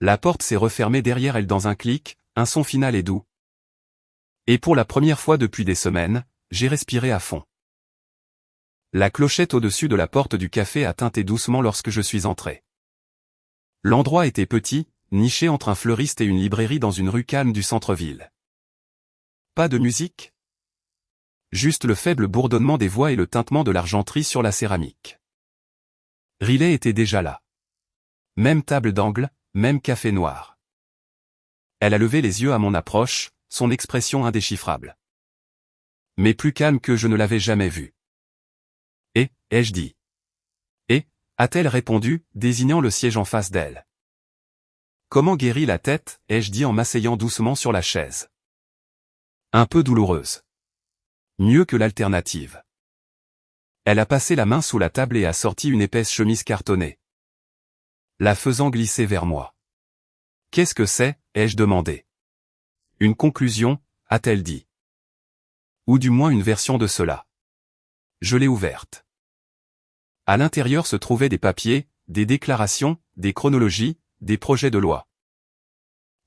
La porte s'est refermée derrière elle dans un clic, un son final et doux. Et pour la première fois depuis des semaines, j'ai respiré à fond. La clochette au-dessus de la porte du café a tinté doucement lorsque je suis entré. L'endroit était petit, niché entre un fleuriste et une librairie dans une rue calme du centre-ville. Pas de musique? Juste le faible bourdonnement des voix et le tintement de l'argenterie sur la céramique. Riley était déjà là. Même table d'angle, même café noir. Elle a levé les yeux à mon approche, son expression indéchiffrable. Mais plus calme que je ne l'avais jamais vue. Et, ai-je dit. Et, a-t-elle répondu, désignant le siège en face d'elle. Comment guérit la tête, ai-je dit en m'asseyant doucement sur la chaise. Un peu douloureuse. Mieux que l'alternative. Elle a passé la main sous la table et a sorti une épaisse chemise cartonnée. La faisant glisser vers moi. Qu'est-ce que c'est, ai-je demandé. Une conclusion, a-t-elle dit. Ou du moins une version de cela. Je l'ai ouverte. À l'intérieur se trouvaient des papiers, des déclarations, des chronologies, des projets de loi.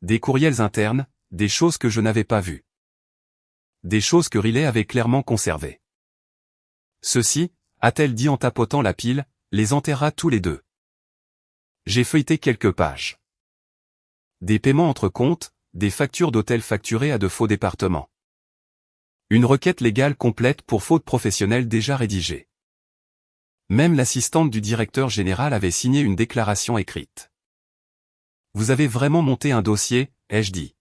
Des courriels internes, des choses que je n'avais pas vues. Des choses que Riley avait clairement conservées. Ceci, a-t-elle dit en tapotant la pile, les enterra tous les deux. J'ai feuilleté quelques pages. Des paiements entre comptes, des factures d'hôtel facturées à de faux départements. Une requête légale complète pour faute professionnelle déjà rédigée. Même l'assistante du directeur général avait signé une déclaration écrite. Vous avez vraiment monté un dossier, ai-je dit.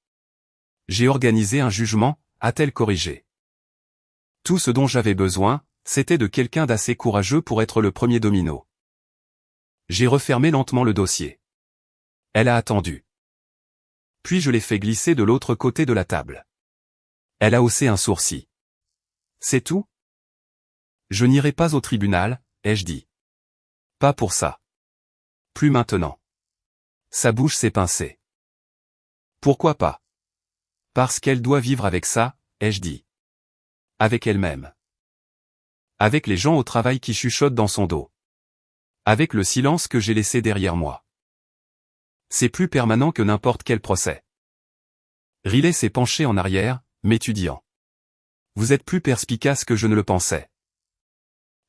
J'ai organisé un jugement, a-t-elle corrigé. Tout ce dont j'avais besoin, c'était de quelqu'un d'assez courageux pour être le premier domino. J'ai refermé lentement le dossier. Elle a attendu. Puis je l'ai fait glisser de l'autre côté de la table. Elle a haussé un sourcil. C'est tout? Je n'irai pas au tribunal, ai-je dit. Pas pour ça. Plus maintenant. Sa bouche s'est pincée. Pourquoi pas? Parce qu'elle doit vivre avec ça, ai-je dit. Avec elle-même. Avec les gens au travail qui chuchotent dans son dos. Avec le silence que j'ai laissé derrière moi. C'est plus permanent que n'importe quel procès. Riley s'est penché en arrière, m'étudiant. Vous êtes plus perspicace que je ne le pensais.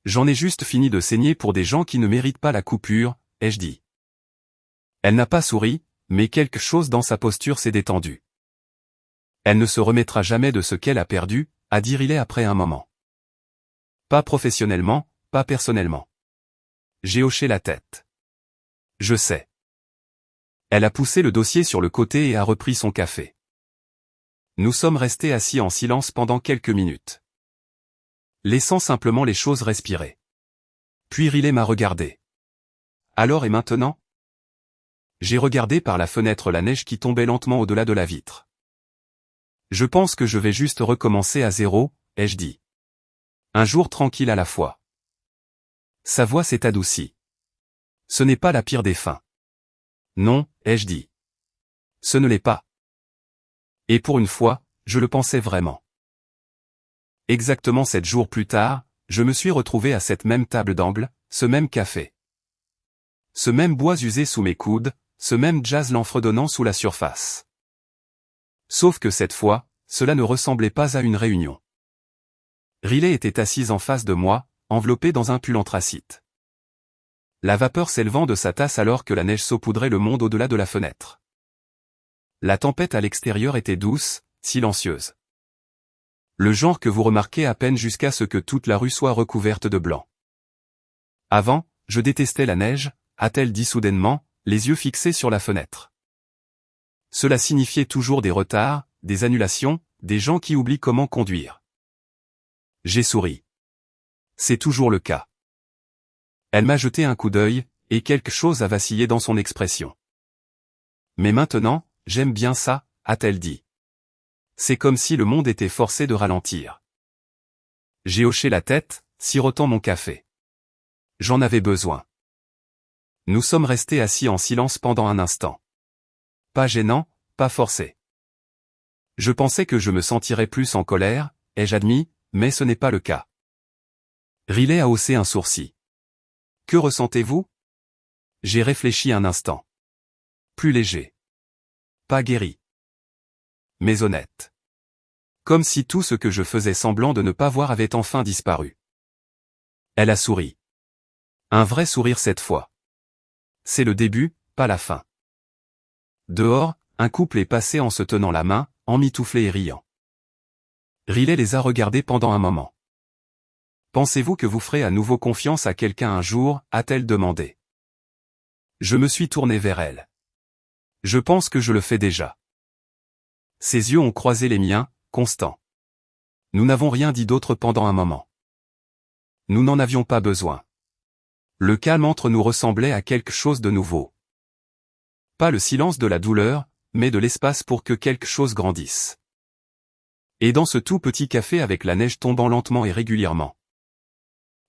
J'en ai juste fini de saigner pour des gens qui ne méritent pas la coupure, ai-je dit. Elle n'a pas souri, mais quelque chose dans sa posture s'est détendu. Elle ne se remettra jamais de ce qu'elle a perdu, a dit Riley après un moment. Pas professionnellement, pas personnellement. J'ai hoché la tête. Je sais. Elle a poussé le dossier sur le côté et a repris son café. Nous sommes restés assis en silence pendant quelques minutes. Laissant simplement les choses respirer. Puis Riley m'a regardé. Alors et maintenant? J'ai regardé par la fenêtre la neige qui tombait lentement au-delà de la vitre. Je pense que je vais juste recommencer à zéro, ai-je dit. Un jour tranquille à la fois. Sa voix s'est adoucie. Ce n'est pas la pire des fins. Non, ai-je dit. Ce ne l'est pas. Et pour une fois, je le pensais vraiment. Exactement 7 jours plus tard, je me suis retrouvé à cette même table d'angle, ce même café. Ce même bois usé sous mes coudes, ce même jazz lent fredonnant sous la surface. Sauf que cette fois, cela ne ressemblait pas à une réunion. Riley était assise en face de moi, enveloppée dans un pull anthracite. La vapeur s'élevant de sa tasse alors que la neige saupoudrait le monde au-delà de la fenêtre. La tempête à l'extérieur était douce, silencieuse. Le genre que vous remarquez à peine jusqu'à ce que toute la rue soit recouverte de blanc. Avant, je détestais la neige, a-t-elle dit soudainement, les yeux fixés sur la fenêtre. Cela signifiait toujours des retards, des annulations, des gens qui oublient comment conduire. J'ai souri. C'est toujours le cas. Elle m'a jeté un coup d'œil, et quelque chose a vacillé dans son expression. Mais maintenant, j'aime bien ça, a-t-elle dit. C'est comme si le monde était forcé de ralentir. J'ai hoché la tête, sirotant mon café. J'en avais besoin. Nous sommes restés assis en silence pendant un instant. Pas gênant, pas forcé. Je pensais que je me sentirais plus en colère, ai-je admis, mais ce n'est pas le cas. Riley a haussé un sourcil. Que ressentez-vous? J'ai réfléchi un instant. Plus léger. Pas guéri. Mais honnête. Comme si tout ce que je faisais semblant de ne pas voir avait enfin disparu. Elle a souri. Un vrai sourire cette fois. C'est le début, pas la fin. Dehors, un couple est passé en se tenant la main, emmitouflé et riant. Riley les a regardés pendant un moment. Pensez-vous que vous ferez à nouveau confiance à quelqu'un un jour, a-t-elle demandé. Je me suis tourné vers elle. Je pense que je le fais déjà. Ses yeux ont croisé les miens, constants. Nous n'avons rien dit d'autre pendant un moment. Nous n'en avions pas besoin. Le calme entre nous ressemblait à quelque chose de nouveau. Pas le silence de la douleur, mais de l'espace pour que quelque chose grandisse. Et dans ce tout petit café avec la neige tombant lentement et régulièrement.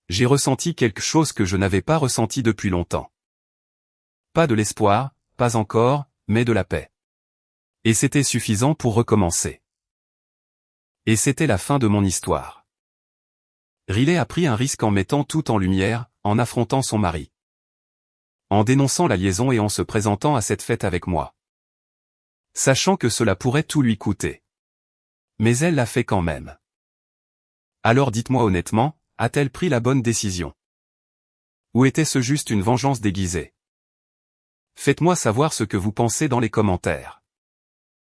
J'ai ressenti quelque chose que je n'avais pas ressenti depuis longtemps. Pas de l'espoir, pas encore, mais de la paix. Et c'était suffisant pour recommencer. Et c'était la fin de mon histoire. Riley a pris un risque en mettant tout en lumière, en affrontant son mari. En dénonçant la liaison et en se présentant à cette fête avec moi. Sachant que cela pourrait tout lui coûter. Mais elle l'a fait quand même. Alors dites-moi honnêtement, a-t-elle pris la bonne décision? Ou était-ce juste une vengeance déguisée? Faites-moi savoir ce que vous pensez dans les commentaires.